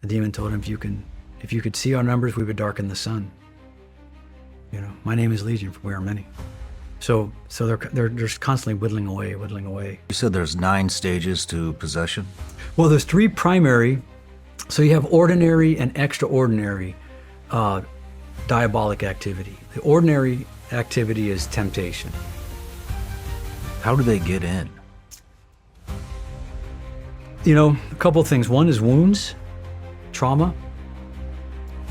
The demon told him, if you could see our numbers, we would darken the sun. My name is Legion, for we are many. So they're just constantly whittling away. You said there's 9 stages to possession? Well, there's 3 primary. So you have ordinary and extraordinary diabolic activity. The ordinary activity is temptation. How do they get in? A couple of things. One is wounds, trauma.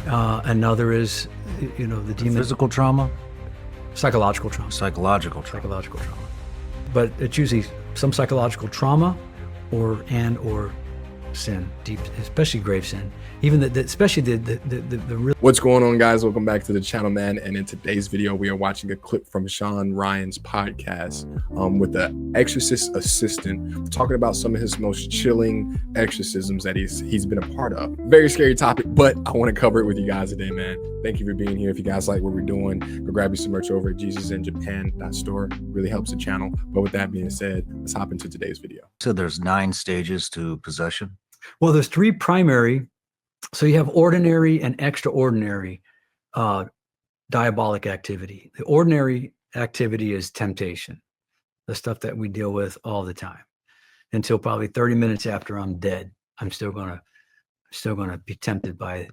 Another is, the demon. Physical trauma? Psychological trauma. Psychological trauma. Psychological trauma. But it's usually some psychological trauma or sin, deep, especially grave sin. Even especially the real. What's going on, guys? Welcome back to the channel, man. And in today's video, we are watching a clip from Sean Ryan's podcast with the Exorcist assistant, talking about some of his most chilling exorcisms that he's been a part of. Very scary topic, but I want to cover it with you guys today, man. Thank you for being here. If you guys like what we're doing, go grab you some merch over at jesusinjapan.store. Really helps the channel. But with that being said, let's hop into today's video. So there's 9 stages to possession? Well, there's 3 primary. So you have ordinary and extraordinary diabolic activity. The ordinary activity is temptation, the stuff that we deal with all the time. Until probably 30 minutes after I'm dead, I'm still gonna be tempted by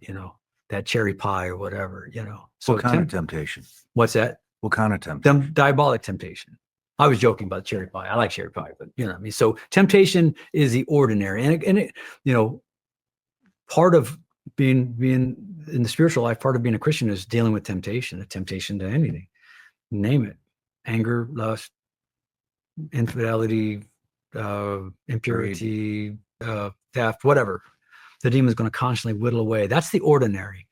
that cherry pie or whatever. So what kind of temptation? What's that? What kind of temptation? Diabolic temptation. I was joking about cherry pie. I like cherry pie, but you know what I mean. So temptation is the ordinary, and it, part of being in the spiritual life, part of being a Christian is dealing with temptation. A temptation to anything, name it: anger, lust, infidelity, impurity, theft, whatever. The demon's going to constantly whittle away. That's the ordinary.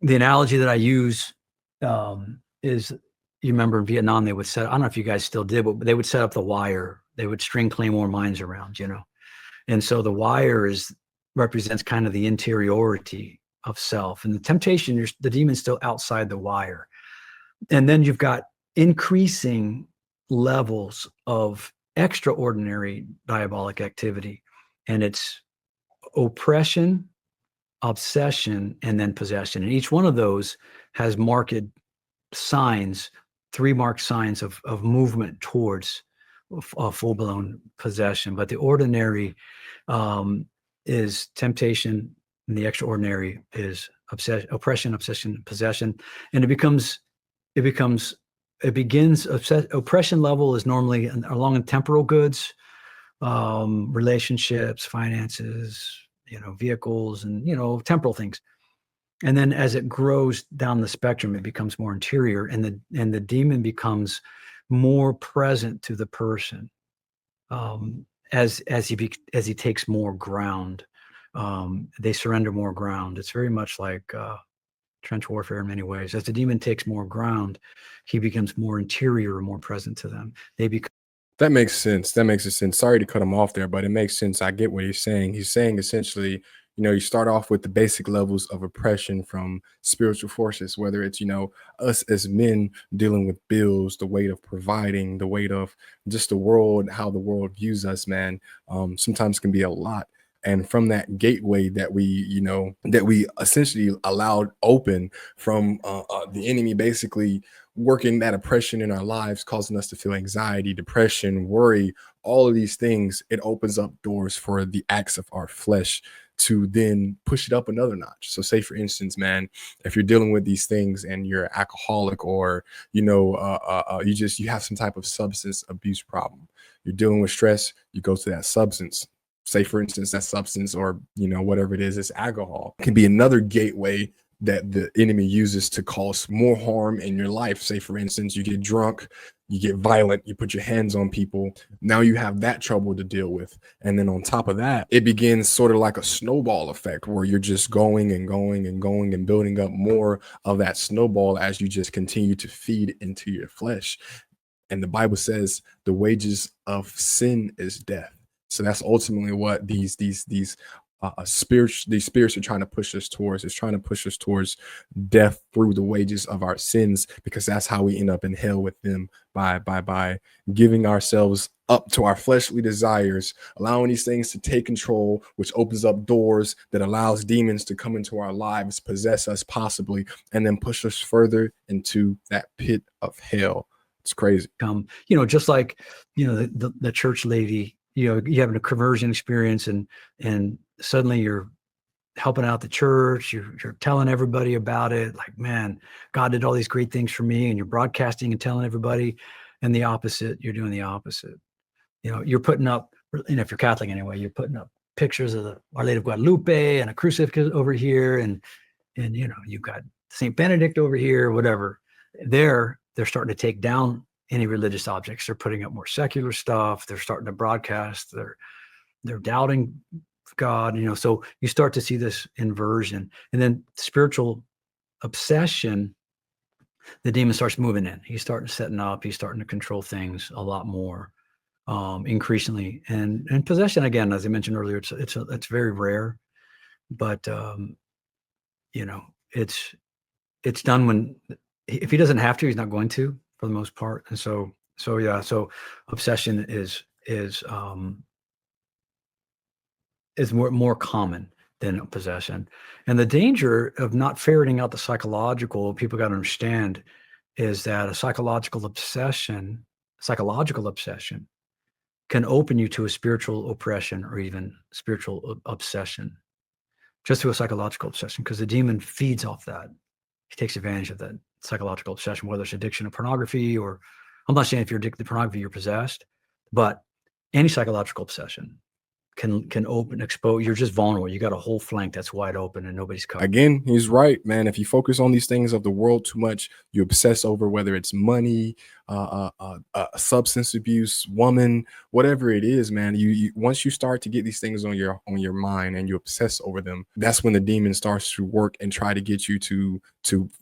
The analogy that I use is, you remember in Vietnam, they would set, I don't know if you guys still did, but they would set up the wire. They would string claymore mines around, And so the wire represents kind of the interiority of self. And the temptation, the demon's still outside the wire. And then you've got increasing levels of extraordinary diabolic activity. And it's oppression, obsession, and then possession. And each one of those has marked signs, 3 marked signs of movement towards a full-blown possession. But the ordinary is temptation, and the extraordinary is oppression, obsession, possession. And oppression level is normally along in temporal goods, relationships, finances, vehicles, and temporal things. And then as it grows down the spectrum, it becomes more interior, and the demon becomes more present to the person as he takes more ground. They surrender more ground. It's very much like trench warfare in many ways. As the demon takes more ground, he becomes more interior and more present to them. That makes sense. That makes sense. Sorry to cut him off there, but it makes sense. I get what he's saying. He's saying essentially, you start off with the basic levels of oppression from spiritual forces, whether it's, us as men dealing with bills, the weight of providing, the weight of just the world, how the world views us, man, sometimes can be a lot. And from that gateway that we essentially allowed open from the enemy, basically working that oppression in our lives, causing us to feel anxiety, depression, worry, all of these things, it opens up doors for the acts of our flesh to then push it up another notch. So say, for instance, man, if you're dealing with these things and you're alcoholic, or, you have some type of substance abuse problem, you're dealing with stress, you go to that substance. Say, for instance, that substance, or, whatever it is alcohol, can be another gateway that the enemy uses to cause more harm in your life. Say, for instance, you get drunk, you get violent, you put your hands on people. Now you have that trouble to deal with. And then on top of that, it begins sort of like a snowball effect, where you're just going and going and going and building up more of that snowball as you just continue to feed into your flesh. And the Bible says the wages of sin is death. So that's ultimately what these these spirits are trying to push us towards. It's trying to push us towards death through the wages of our sins, because that's how we end up in hell with them, by giving ourselves up to our fleshly desires, allowing these things to take control, which opens up doors that allows demons to come into our lives, possess us possibly, and then push us further into that pit of hell. It's crazy. Just like, the church lady, you having a conversion experience, and suddenly you're helping out the church, you're telling everybody about it, like, man, God did all these great things for me, and you're broadcasting and telling everybody. And the opposite, you're doing the opposite. You're putting up, if you're Catholic anyway, you're putting up pictures of the Our Lady of Guadalupe and a crucifix over here, and you've got Saint Benedict over here, whatever. They're starting to take down any religious objects. They're putting up more secular stuff. They're starting to broadcast. They're doubting God. So you start to see this inversion, and then spiritual obsession. The demon starts moving in. He's starting setting up. He's starting to control things a lot more, increasingly. And possession, again, as I mentioned earlier, it's very rare, but it's done when, if he doesn't have to, he's not going to, for the most part. And so obsession is more common than possession. And the danger of not ferreting out the psychological, people got to understand, is that a psychological obsession can open you to a spiritual oppression, or even spiritual obsession, just to a psychological obsession, because the demon feeds off that. He takes advantage of that psychological obsession, whether it's addiction to pornography, or, I'm not saying if you're addicted to pornography, you're possessed, but any psychological obsession can expose. You're just vulnerable. You got a whole flank that's wide open and nobody's covered. Again, he's right, man. If you focus on these things of the world too much, you obsess over whether it's money, substance abuse, woman, whatever it is, man. You once you start to get these things on your mind and you obsess over them, that's when the demon starts to work and try to get you to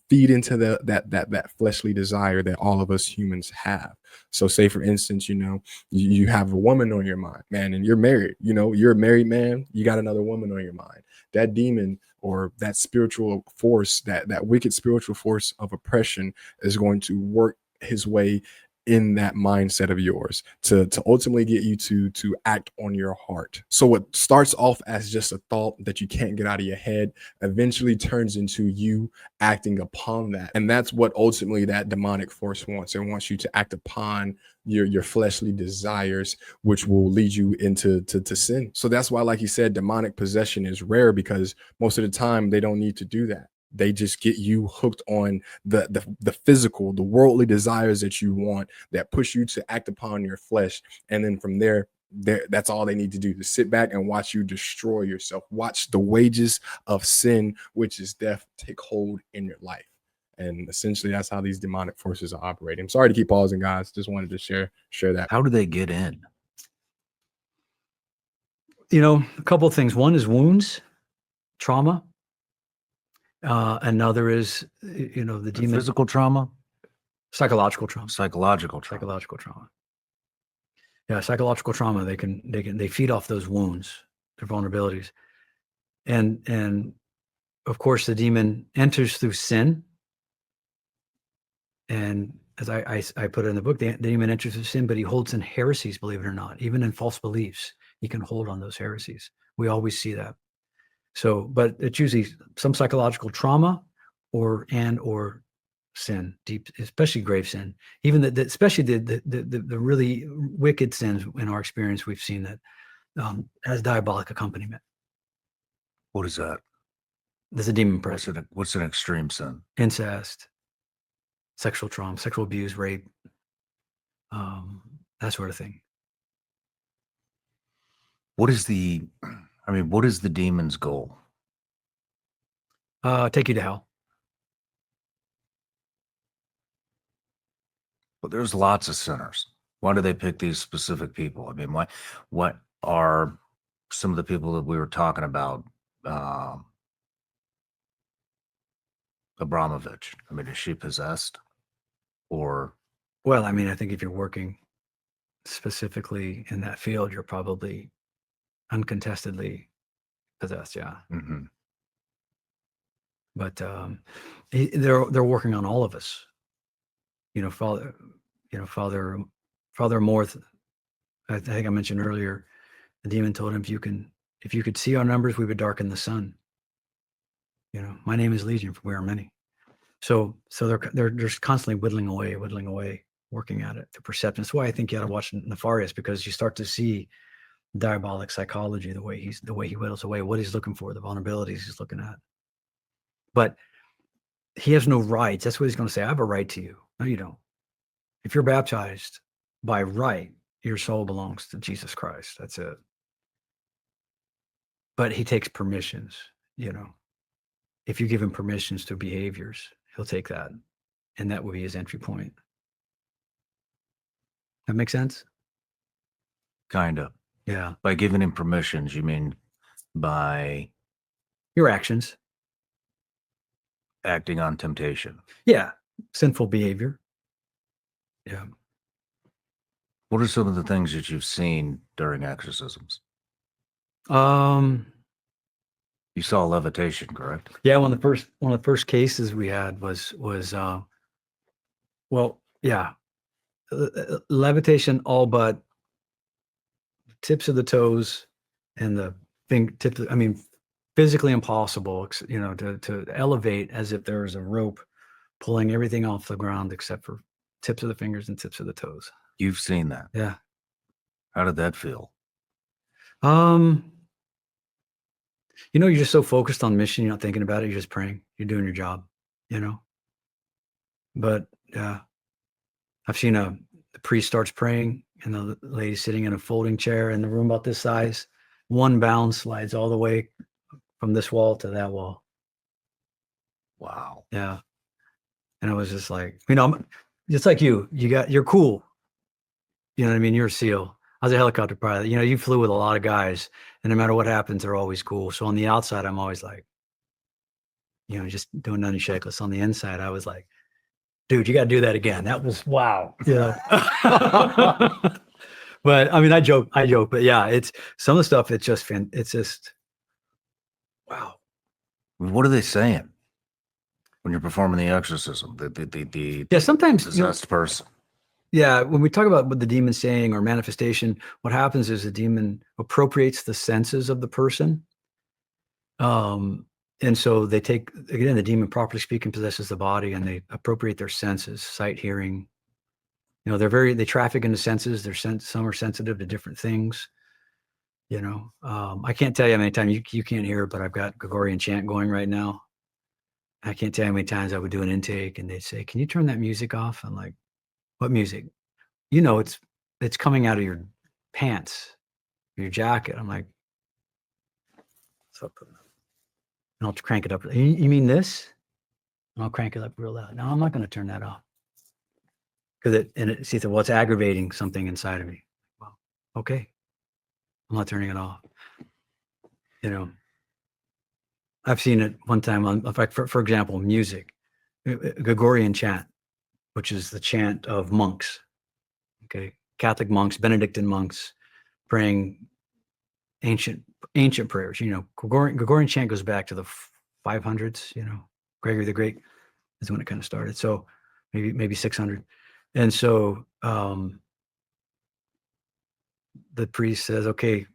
feed into that fleshly desire that all of us humans have. So say, for instance, you have a woman on your mind, man, and you're married, you're a married man, you got another woman on your mind. That demon, or that spiritual force, that wicked spiritual force of oppression, is going to work his way in that mindset of yours to ultimately get you to act on your heart. So what starts off as just a thought that you can't get out of your head eventually turns into you acting upon that. And that's what ultimately that demonic force wants. It wants you to act upon your fleshly desires, which will lead you into sin. So that's why, like you said, demonic possession is rare, because most of the time they don't need to do that. They just get you hooked on the physical, the worldly desires that you want, that push you to act upon your flesh. And then from there, that's all they need to do, to sit back and watch you destroy yourself. Watch the wages of sin, which is death, take hold in your life. And essentially, that's how these demonic forces are operating. I'm sorry to keep pausing, guys. Just wanted to share that. How do they get in? A couple of things. One is wounds, trauma. Another is, the demon. Physical trauma? Psychological trauma. Psychological trauma. Psychological trauma. Yeah, psychological trauma. They feed off those wounds, their vulnerabilities, and of course the demon enters through sin. And as I put it in the book, the demon enters through sin, but he holds in heresies, believe it or not, even in false beliefs. He can hold on those heresies. We always see that. So, but it's usually some psychological trauma or sin, deep, especially grave sin. Even especially the really wicked sins, in our experience, we've seen that has diabolic accompaniment. What is that? There's a demon present. What's an extreme sin? Incest, sexual trauma, sexual abuse, rape, that sort of thing. What is the demon's goal? Take you to hell. But there's lots of sinners. Why do they pick these specific people? I mean, what are some of the people that we were talking about? Abramovich. I mean, is she possessed? Or, well, I mean, I think if you're working specifically in that field, you're probably uncontestedly possessed. Yeah. Hmm. But they're working on all of us. Father, Father Morth, I think I mentioned earlier, the demon told him, if you could see our numbers, we would darken the sun. My name is Legion, for we are many. So they're just constantly whittling away, working at it. The perception. That's why I think you got to watch Nefarious, because you start to see diabolic psychology, the way he whittles away what he's looking for, the vulnerabilities he's looking at. But he has no rights. That's what he's going to say. I have a right to you. No, you don't. If you're baptized by right, your soul belongs to Jesus Christ. That's it. But he takes permissions, If you give him permissions to behaviors, he'll take that. And that will be his entry point. That makes sense? Kind of. Yeah. By giving him permissions, you mean by Your actions. acting on temptation? Yeah. Sinful behavior. Yeah. What are some of the things that you've seen during exorcisms? You saw levitation, correct? Yeah, one of the first cases we had was levitation, all but tips of the toes and the tips. I mean, physically impossible, to elevate as if there was a rope pulling everything off the ground except for tips of the fingers and tips of the toes. You've seen that. Yeah. How did that feel? You're just so focused on mission, you're not thinking about it. You're just praying. You're doing your job, But yeah, I've seen the priest starts praying, and the lady sitting in a folding chair in the room about this size. One bound slides all the way from this wall to that wall. Wow. Yeah. And I was just like, I'm just like you're cool. You know what I mean? You're a SEAL. I was a helicopter pilot. You flew with a lot of guys, and no matter what happens, they're always cool. So on the outside, I'm always like, just doing nothing shakeless. On the inside, I was like, dude, you got to do that again. That was wow. Yeah. But I mean, I joke, but yeah, it's some of the stuff. It's just wow. What are they saying when you're performing the exorcism? The Yeah, sometimes possessed person. Yeah, when we talk about what the demon's saying or manifestation, what happens is the demon appropriates the senses of the person. And so they take, again, the demon, properly speaking, possesses the body, and they appropriate their senses, sight, hearing. They traffic in the senses. Some are sensitive to different things. I can't tell you how many times you can't hear it, but I've got Gregorian chant going right now. I can't tell you how many times I would do an intake and they'd say, "Can you turn that music off?" I'm like, "What music?" It's coming out of your pants, your jacket. I'm like, so I'll have to crank it up. You mean this? And I'll crank it up real loud. No, I'm not going to turn that off. It's aggravating something inside of me. Well, okay. I'm not turning it off. I've seen it one time in fact, for example, music, Gregorian chant, which is the chant of monks. Okay. Catholic monks, Benedictine monks praying ancient prayers. Gregorian chant goes back to the 500s. Gregory the Great is when it kind of started. So maybe 600. And so the priest says, "Okay,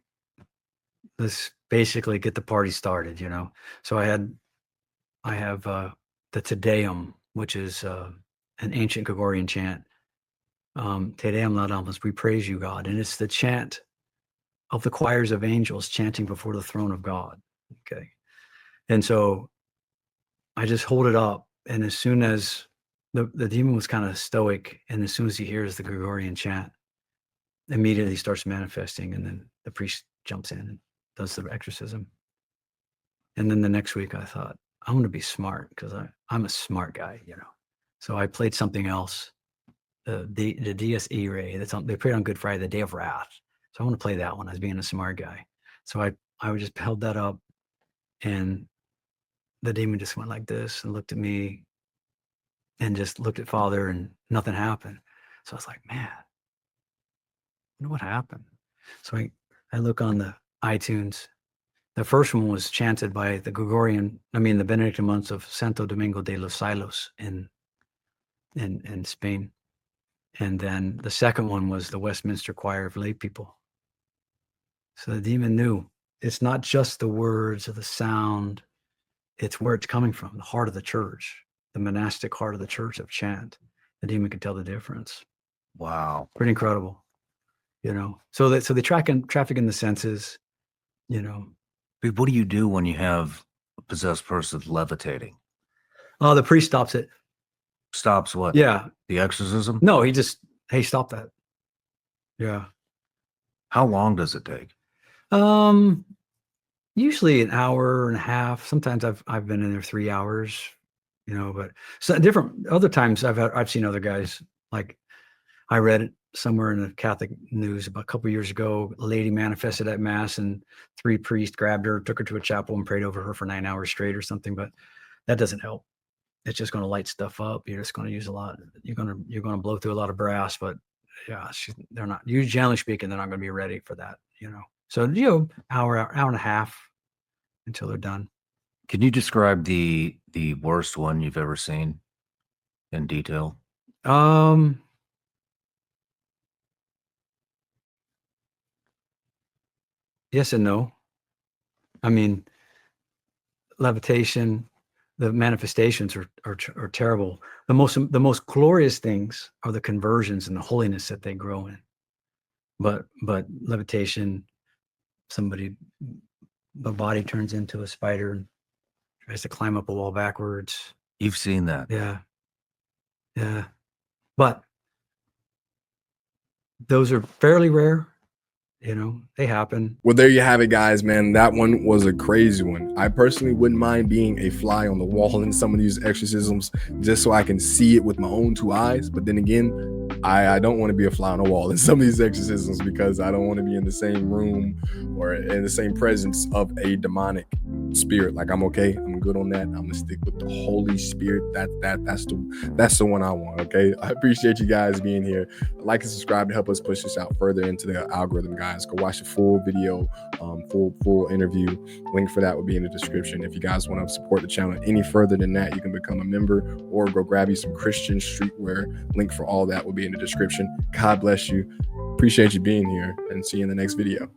let's basically get the party started." So I have the Te Deum, which is an ancient Gregorian chant. Te Deum laudamus, we praise you, God, and it's the chant of the choirs of angels chanting before the throne of God. Okay. And so I just hold it up. And as soon as the demon was kind of stoic, and as soon as he hears the Gregorian chant, immediately he starts manifesting. And then the priest jumps in and does the exorcism. And then the next week I thought, I'm going to be smart because I'm a smart guy, So I played something else, the Dies Irae. They played on Good Friday, the Day of Wrath. So I want to play that one as being a smart guy. So I just held that up, and the demon just went like this and looked at me and just looked at Father, and nothing happened. So I was like, man, what happened? So I look on the iTunes, The first one was chanted by the the Benedictine monks of Santo Domingo de los Silos in Spain. And then the second one was the Westminster Choir of lay people. So the demon knew it's not just the words or the sound, it's where it's coming from, the heart of the church, the monastic heart of the church of chant. The demon could tell the difference. Wow. Pretty incredible, So they traffic in the senses, But what do you do when you have a possessed person levitating? Oh, the priest stops it. Stops what? Yeah. The exorcism? No, he just, hey, stop that. Yeah. How long does it take? Usually an hour and a half. Sometimes I've been in there 3 hours, but so different other times I've seen other guys, like I read it somewhere in the Catholic news about a couple of years ago. A lady manifested at mass and 3 priests grabbed her, took her to a chapel and prayed over her for 9 hours straight or something, but that doesn't help. It's just going to light stuff up. You're just going to use a lot. You're going to blow through a lot of brass, but yeah, they're not, generally speaking, they're not going to be ready for that, So, hour and a half until they're done. Can you describe the worst one you've ever seen in detail? Yes and no. I mean, levitation, the manifestations are terrible. The most glorious things are the conversions and the holiness that they grow in. But levitation, the body turns into a spider and tries to climb up a wall backwards. You've seen that. Yeah. But those are fairly rare. They happen. Well, there you have it, guys, man. That one was a crazy one. I personally wouldn't mind being a fly on the wall in some of these exorcisms just so I can see it with my own 2 eyes. But then again, I don't want to be a fly on the wall in some of these exorcisms because I don't want to be in the same room or in the same presence of a demonic spirit. Like, I'm okay. I'm good on that. I'm gonna stick with the Holy Spirit. That's the one I want. Okay. I appreciate you guys being here. Like and subscribe to help us push this out further into the algorithm, guys. Go watch the full video, full interview. Link for that will be in the description. If you guys want to support the channel any further than that, you can become a member or go grab you some Christian streetwear. Link for all that will be in the description. God bless you. Appreciate you being here and see you in the next video.